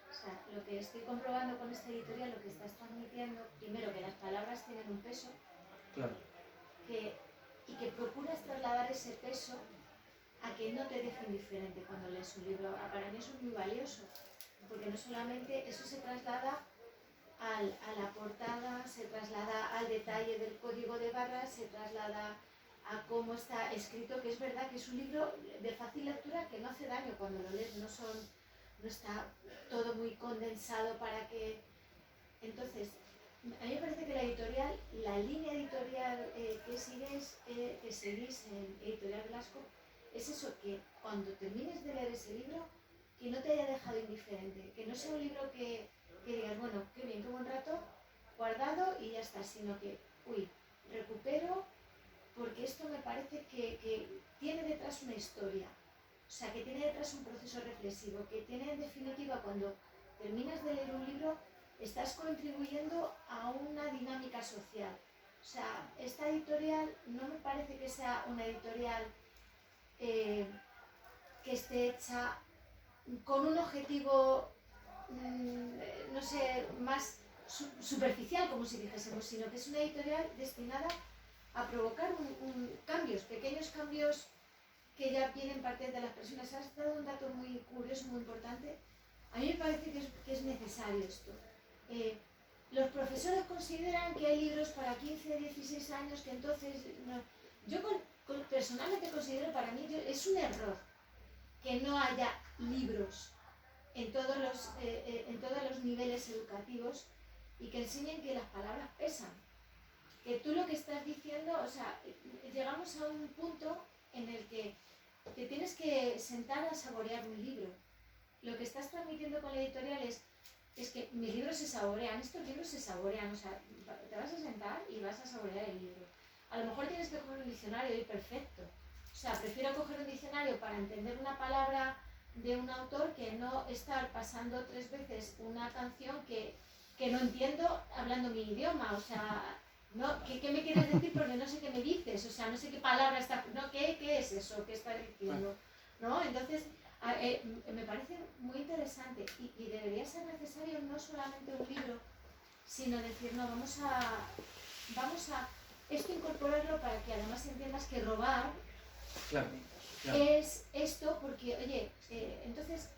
O sea, lo que estoy comprobando con esta editorial, lo que estás transmitiendo, primero que las palabras tienen un peso, claro, y que procuras trasladar ese peso a que no te deje indiferente cuando lees un libro. Para mí eso es muy valioso, porque no solamente eso se traslada a la portada, se traslada al detalle del código de barras, se traslada a cómo está escrito, que es verdad que es un libro de fácil lectura que no hace daño cuando lo lees, no está todo muy condensado para que... Entonces, a mí me parece que la línea editorial que seguís en Editorial Blasco, es eso, que cuando termines de leer ese libro, que no te haya dejado indiferente, que no sea un libro que digas, bueno, qué bien, qué buen rato, guardado y ya está, sino que, recupero, porque esto me parece que tiene detrás una historia, o sea, que tiene detrás un proceso reflexivo, que tiene en definitiva, cuando terminas de leer un libro, estás contribuyendo a una dinámica social. O sea, esta editorial no me parece que sea una editorial que esté hecha con un objetivo, no sé, más superficial, como si dijésemos, sino que es una editorial destinada a provocar cambios, pequeños cambios que ya vienen parte de las personas. Has dado un dato muy curioso, muy importante. A mí me parece que es necesario esto. Los profesores consideran que hay libros para 15, 16 años, que entonces... No. Yo personalmente considero, para mí, es un error que no haya libros en todos los niveles educativos y que enseñen que las palabras pesan. Que tú lo que estás diciendo, o sea, llegamos a un punto en el que te tienes que sentar a saborear un libro. Lo que estás transmitiendo con la editorial es que mis libros se saborean, estos libros se saborean, o sea, te vas a sentar y vas a saborear el libro. A lo mejor tienes que coger un diccionario y perfecto. O sea, prefiero coger un diccionario para entender una palabra de un autor que no estar pasando 3 veces una canción que no entiendo hablando mi idioma. O sea, no, ¿qué me quieres decir? Porque no sé qué me dices, o sea, no sé qué palabra está... No, ¿qué es eso que estás diciendo? ¿No? Entonces, me parece muy interesante y debería ser necesario no solamente un libro sino decir, no, vamos a esto incorporarlo para que además entiendas que robar Claro. es esto, porque, oye, entonces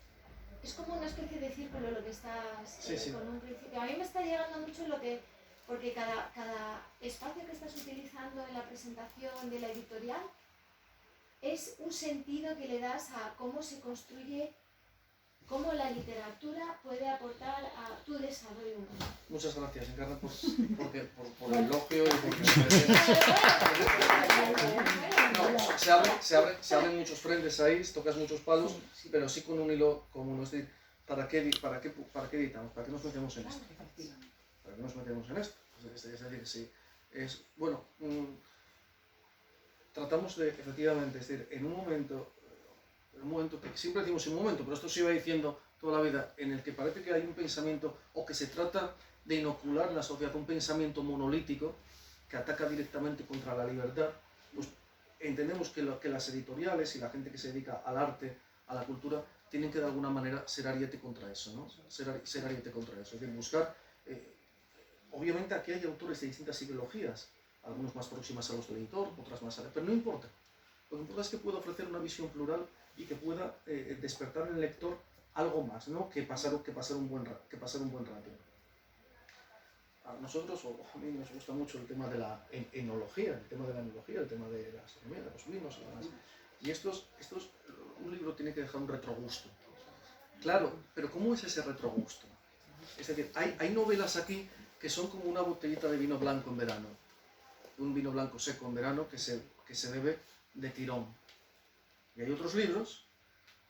es como una especie de círculo lo que estás Sí. con un principio. A mí me está llegando mucho lo que, porque cada espacio que estás utilizando en la presentación de la editorial es un sentido que le das a cómo se construye, cómo la literatura puede aportar a tu desarrollo humano. Muchas gracias, Encarna, por el elogio y porque no, se abren muchos frentes ahí, tocas muchos palos, pero sí con un hilo común. Es decir, ¿para qué editamos? ¿Para qué nos metemos en esto? ¿Para qué nos metemos en esto? Es decir, sí, es, bueno, tratamos de, efectivamente, es decir, en un momento que siempre decimos en un momento, pero esto se iba diciendo toda la vida, en el que parece que hay un pensamiento, o que se trata de inocular en la sociedad un pensamiento monolítico que ataca directamente contra la libertad, pues entendemos que las editoriales y la gente que se dedica al arte, a la cultura, tienen que de alguna manera ser ariete contra eso, ¿no? Ser ariete contra eso, es decir, buscar, obviamente aquí hay autores de distintas ideologías, algunos más próximas a los del editor, otras más pero no importa. Lo que importa es que pueda ofrecer una visión plural y que pueda despertar en el lector algo más, ¿no? que pasar un buen rato. A nosotros, o a mí nos gusta mucho el tema de la enología, el tema de la astronomía, de los vinos y demás. Y un libro tiene que dejar un retrogusto. Claro, pero ¿cómo es ese retrogusto? Es decir, hay novelas aquí que son como una botellita de vino blanco en verano. Un vino blanco seco en verano que se bebe de tirón. Y hay otros libros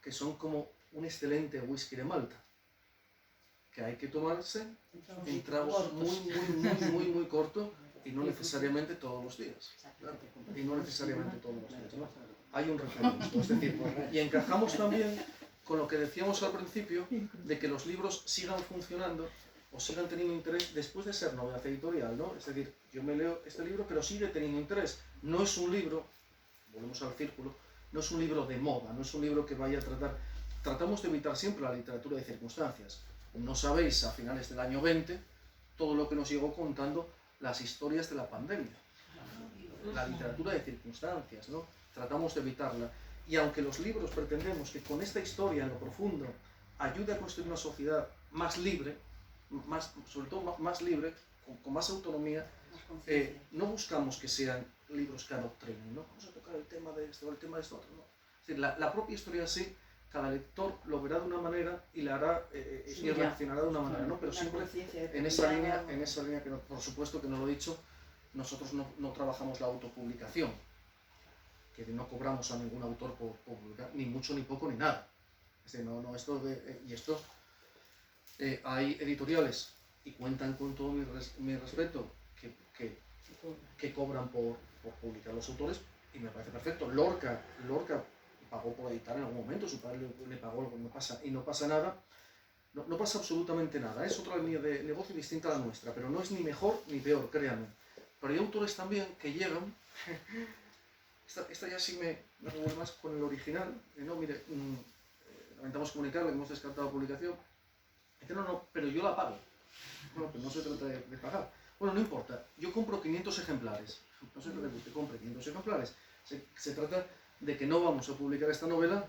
que son como un excelente whisky de Malta, que hay que tomarse en tragos muy cortos y no necesariamente todos los días. Claro, y no necesariamente todos los días, ¿no? Hay un referente, es decir, y encajamos también con lo que decíamos al principio, de que los libros sigan funcionando o sigan teniendo interés después de ser novedad editorial, ¿no? Es decir, yo me leo este libro, pero sigue teniendo interés. No es un libro, volvemos al círculo, no es un libro de moda, no es un libro que vaya a tratar... Tratamos de evitar siempre la literatura de circunstancias. No sabéis, a finales del año 20, todo lo que nos llegó contando las historias de la pandemia. La literatura de circunstancias, ¿no? Tratamos de evitarla. Y aunque los libros pretendemos que con esta historia en lo profundo ayude a construir una sociedad más libre, sobre todo más libre, con más autonomía, no buscamos que sean libros que adoctrinen, ¿no? Vamos a tocar el tema de esto o el tema de esto otro, ¿no? Es decir, la propia historia sí, cada lector lo verá de una manera y la hará y reaccionará de una manera, ¿no? Pero siempre en esa línea que por supuesto que no lo he dicho, nosotros no trabajamos la autopublicación, que no cobramos a ningún autor por publicar, ni mucho, ni poco, ni nada. Es decir, hay editoriales, y cuentan con todo mi respeto, que cobran por publicar los autores, y me parece perfecto. Lorca pagó por editar en algún momento, su padre le pagó algo, y no pasa nada. No pasa absolutamente nada, es otra línea de negocio distinta a la nuestra, pero no es ni mejor ni peor, créanme. Pero hay autores también que llegan, esta ya sí me revuelve más con el original, no, mire, lamentamos comunicarle que hemos descartado la publicación, dice, no, pero yo la pago. Bueno, pues no se trata de pagar. Bueno, no importa, yo compro 500 ejemplares, no se trata de que usted compre 500 ejemplares, se trata de que no vamos a publicar esta novela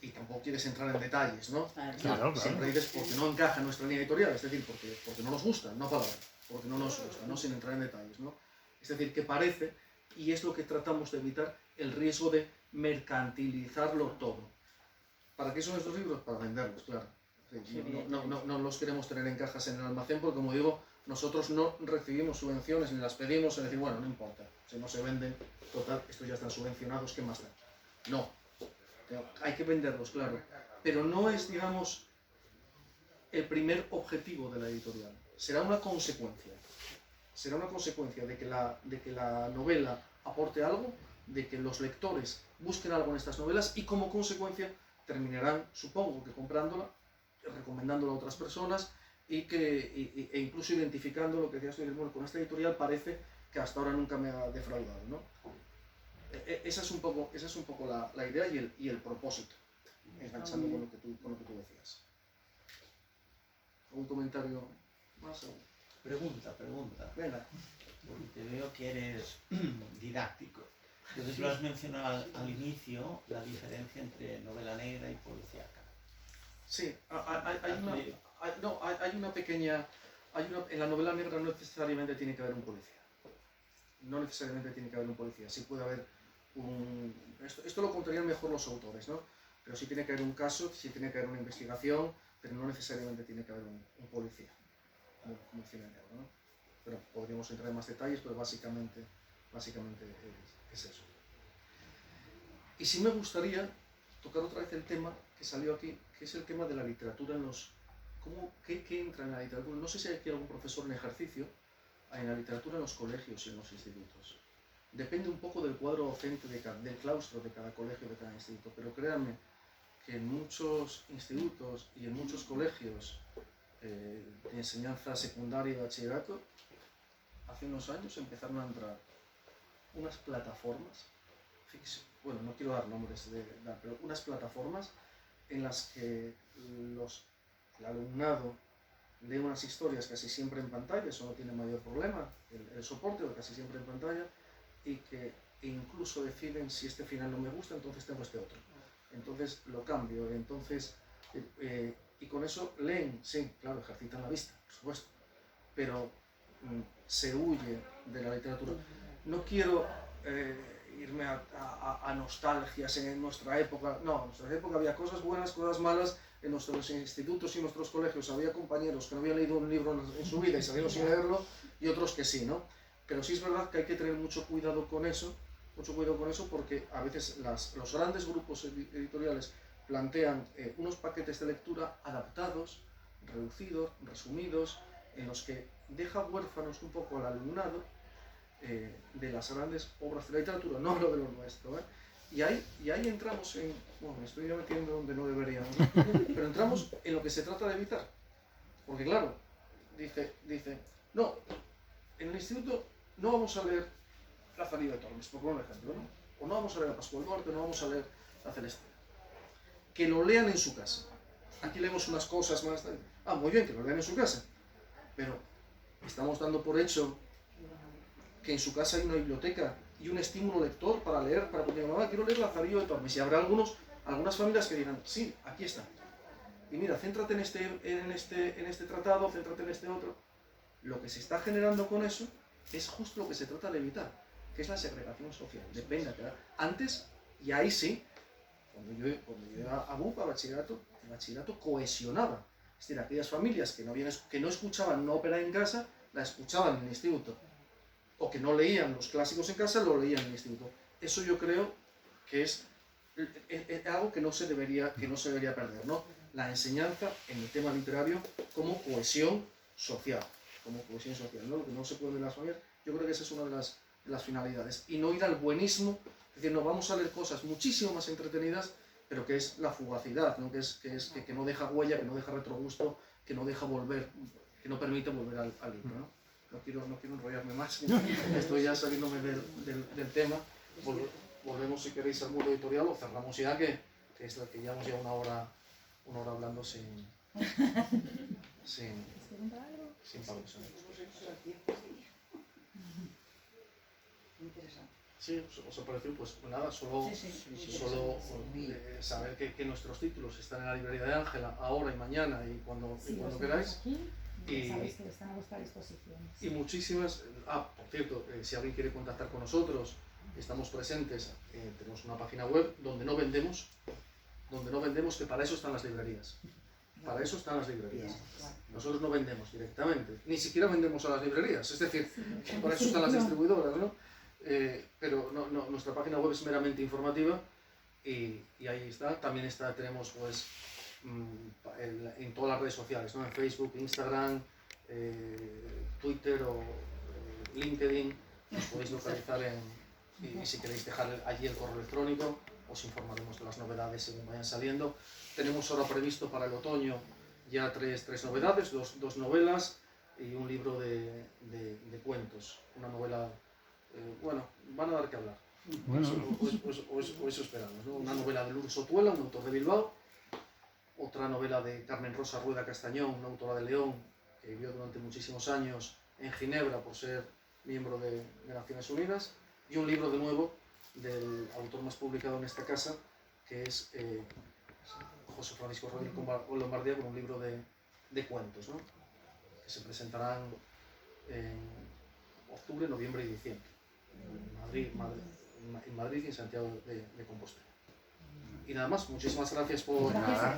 y tampoco quieres entrar en detalles, ¿no? Claro. Siempre dices porque no encaja en nuestra línea editorial, es decir, porque no nos gusta, no palabra, porque no nos gusta, ¿no? Sin entrar en detalles, ¿no? Es decir, que parece, y es lo que tratamos de evitar, el riesgo de mercantilizarlo todo. ¿Para qué son estos libros? Para venderlos, claro. No los queremos tener en cajas en el almacén porque, como digo, nosotros no recibimos subvenciones ni las pedimos, es decir, bueno, no importa, si no se venden, total, estos ya están subvencionados, ¿qué más da? No, hay que venderlos, claro, pero no es, digamos, el primer objetivo de la editorial, será una consecuencia de que la novela aporte algo, de que los lectores busquen algo en estas novelas y como consecuencia terminarán, supongo que comprándola, recomendándola a otras personas e incluso identificando lo que decías, bueno, con esta editorial parece que hasta ahora nunca me ha defraudado, ¿no? Esa es un poco la idea y el propósito, enganchando con lo que tú decías. ¿Algún comentario más? Pregunta. Venga. Porque te veo que eres didáctico. Entonces lo has mencionado al inicio, la diferencia entre novela negra y policíaca. Sí, hay una pequeña... en la novela negra no necesariamente tiene que haber un policía. No necesariamente tiene que haber un policía. Sí puede haber un... Esto lo contarían mejor los autores, ¿no? Pero sí tiene que haber un caso, sí tiene que haber una investigación, pero no necesariamente tiene que haber un policía, como cine negro, ¿no? Pero podríamos entrar en más detalles, pero básicamente es eso. Y sí me gustaría tocar otra vez el tema que salió aquí, que es el tema de la literatura en los... ¿Qué entra en la literatura? No sé si hay aquí algún profesor en ejercicio en la literatura en los colegios y en los institutos. Depende un poco del cuadro docente, del claustro de cada colegio, de cada instituto, pero créanme que en muchos institutos y en muchos colegios de enseñanza secundaria y bachillerato, hace unos años empezaron a entrar unas plataformas, bueno, no quiero dar nombres, pero unas plataformas en las que el alumnado lee unas historias casi siempre en pantalla, eso no tiene mayor problema, el soporte lo casi siempre en pantalla, y que incluso deciden si este final no me gusta, entonces tengo este otro. Entonces lo cambio, entonces, y con eso leen, sí, claro, ejercitan la vista, por supuesto, pero se huye de la literatura. No quiero irme a nostalgias en nuestra época, no, en nuestra época había cosas buenas, cosas malas, en nuestros institutos y nuestros colegios había compañeros que no habían leído un libro en su vida y salieron sin leerlo, y otros que sí, ¿no? Pero sí es verdad que hay que tener mucho cuidado con eso porque a veces los grandes grupos editoriales plantean unos paquetes de lectura adaptados, reducidos, resumidos, en los que deja huérfanos un poco al alumnado de las grandes obras de la literatura, no hablo de lo nuestro, ¿eh? Y ahí entramos en... Bueno, me estoy metiendo donde no deberíamos, ¿no? Pero entramos en lo que se trata de evitar. Porque claro, dice no, en el instituto no vamos a leer Lazarillo de Tormes, por poner un ejemplo, ¿no? O no vamos a leer a Pascual Duarte, no vamos a leer a Celestina. Que lo lean en su casa. Aquí leemos unas cosas más... muy bien, que lo lean en su casa. Pero estamos dando por hecho que en su casa hay una biblioteca y un estímulo lector para leer, para poner, mamá, quiero leer Lazarillo de Tormes. Y habrá algunas familias que dirán, sí, aquí está. Y mira, céntrate en este tratado, céntrate en este otro. Lo que se está generando con eso es justo lo que se trata de evitar, que es la segregación social. Depende, antes, y ahí sí, cuando yo iba a BUP, a bachillerato, el bachillerato cohesionaba. Es decir, aquellas familias que no escuchaban ópera en casa, la escuchaban en el instituto. O que no leían los clásicos en casa, lo leían en el instituto. Eso yo creo que es algo que no se debería perder, ¿no? La enseñanza en el tema literario como cohesión social, ¿no? Lo que no se puede ver en las familias, yo creo que esa es una de las finalidades. Y no ir al buenismo, es decir, no, vamos a leer cosas muchísimo más entretenidas, pero que es la fugacidad, ¿no? que no deja huella, que no deja retrogusto, que no deja volver, que no permite volver al libro, ¿no? No quiero enrollarme más, estoy ya saliéndome del tema. Volvemos si queréis al mundo editorial o cerramos ya, que es la que llevamos ya una hora hablando sin pausas. Muy interesante. Sí, os ha parecido, pues nada, solo saber que nuestros títulos están en la librería de Ángela ahora y mañana y cuando queráis. Y sabéis que están a vuestra disposición. Y muchísimas... por cierto, si alguien quiere contactar con nosotros, estamos presentes, tenemos una página web donde no vendemos, que para eso están las librerías. Para eso están las librerías. Nosotros no vendemos directamente, ni siquiera vendemos a las librerías, es decir, para eso están las distribuidoras, ¿no? Pero nuestra página web es meramente informativa y ahí está. También tenemos pues en todas las redes sociales, ¿no? En Facebook, Instagram, Twitter o LinkedIn, os podéis localizar y si queréis dejar allí el correo electrónico, os informaremos de las novedades según vayan saliendo. Tenemos ahora previsto para el otoño ya tres novedades, dos novelas y un libro de cuentos, una novela, bueno, van a dar que hablar. Bueno. O eso esperamos, ¿no? Una novela de Lourdes Otuela, un autor de Bilbao, otra novela de Carmen Rosa Rueda Castañón, una autora de León, que vivió durante muchísimos años en Ginebra por ser miembro de Naciones Unidas, y un libro de nuevo del autor más publicado en esta casa, que es José Francisco Rodríguez Lombardía, con un libro de cuentos, ¿no? Que se presentarán en octubre, noviembre y diciembre, en Madrid y en Santiago de Compostela. Y nada más, muchísimas gracias por... Nada,